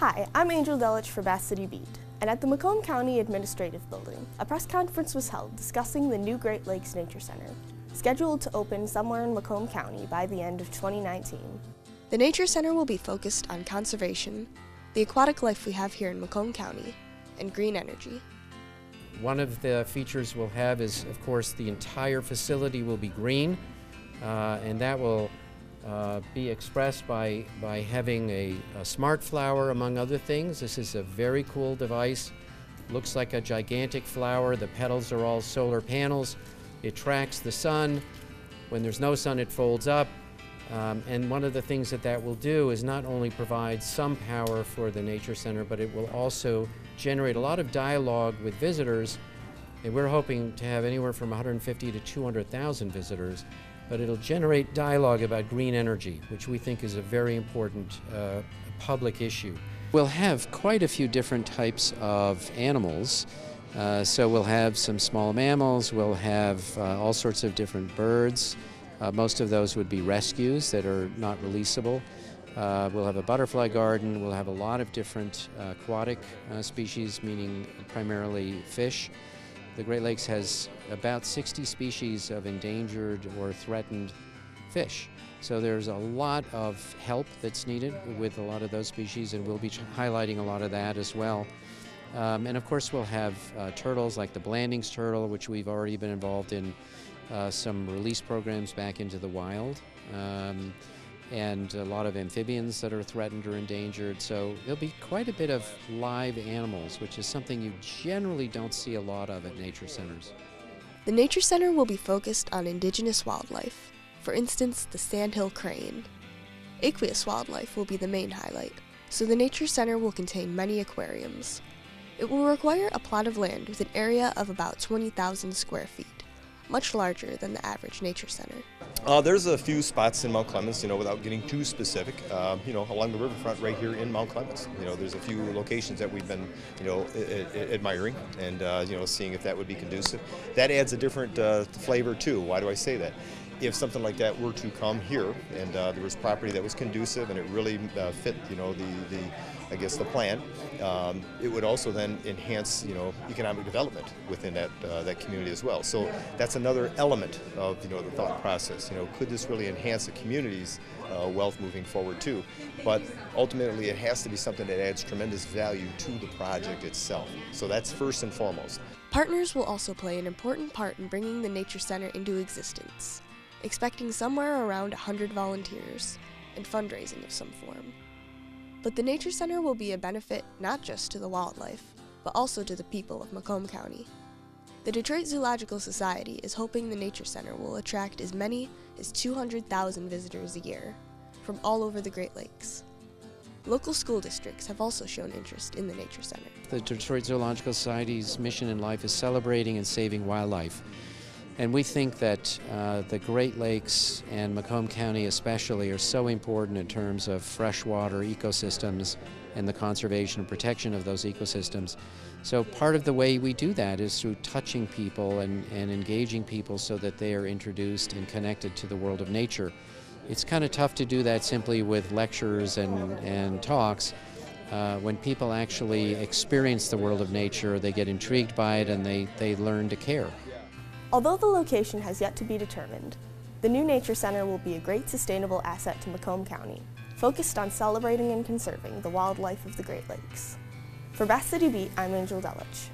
Hi, I'm Angel Delich for Bath City Beat, and at the Macomb County Administrative Building, a press conference was held discussing the new Great Lakes Nature Center, scheduled to open somewhere in Macomb County by the end of 2019. The Nature Center will be focused on conservation, the aquatic life we have here in Macomb County, and green energy. One of the features we'll have is, of course, the entire facility will be green, and that will be expressed by having a smart flower, among other things. This is a very cool device. Looks like a gigantic flower. The petals are all solar panels. It tracks the sun. When there's no sun, it folds up. And one of the things that will do is not only provide some power for the Nature Center, but it will also generate a lot of dialogue with visitors. And we're hoping to have anywhere from 150 to 200,000 visitors. But it'll generate dialogue about green energy, which we think is a very important public issue. We'll have quite a few different types of animals. So we'll have some small mammals, we'll have all sorts of different birds. Most of those would be rescues that are not releasable. We'll have a butterfly garden, we'll have a lot of different aquatic species, meaning primarily fish. The Great Lakes has about 60 species of endangered or threatened fish. So there's a lot of help that's needed with a lot of those species, and we'll be highlighting a lot of that as well. And of course we'll have turtles like the Blandings turtle, which we've already been involved in some release programs back into the wild. And a lot of amphibians that are threatened or endangered. So there'll be quite a bit of live animals, which is something you generally don't see a lot of at nature centers. The Nature Center will be focused on indigenous wildlife, for instance, the sandhill crane. Aqueous wildlife will be the main highlight, so the Nature Center will contain many aquariums. It will require a plot of land with an area of about 20,000 square feet, much larger than the average nature center. There's a few spots in Mount Clemens, without getting too specific, along the riverfront right here in Mount Clemens. There's a few locations that we've been, admiring and, seeing if that would be conducive. That adds a different flavor too. Why do I say that? If something like that were to come here and there was property that was conducive and it really fit, the plan, it would also then enhance, economic development within that community as well. So that's another element of, the thought process. Could this really enhance the community's wealth moving forward too? But ultimately, it has to be something that adds tremendous value to the project itself. So that's first and foremost. Partners will also play an important part in bringing the Nature Center into existence, expecting somewhere around 100 volunteers and fundraising of some form. But the Nature Center will be a benefit not just to the wildlife, but also to the people of Macomb County. The Detroit Zoological Society is hoping the Nature Center will attract as many as 200,000 visitors a year from all over the Great Lakes. Local school districts have also shown interest in the Nature Center. The Detroit Zoological Society's mission in life is celebrating and saving wildlife. And we think that the Great Lakes and Macomb County especially are so important in terms of freshwater ecosystems and the conservation and protection of those ecosystems. So part of the way we do that is through touching people and engaging people so that they are introduced and connected to the world of nature. It's kind of tough to do that simply with lectures and talks. When people actually experience the world of nature, they get intrigued by it and they learn to care. Although the location has yet to be determined, the new Nature Center will be a great sustainable asset to Macomb County, focused on celebrating and conserving the wildlife of the Great Lakes. For Bath City Beat, I'm Angel Delich.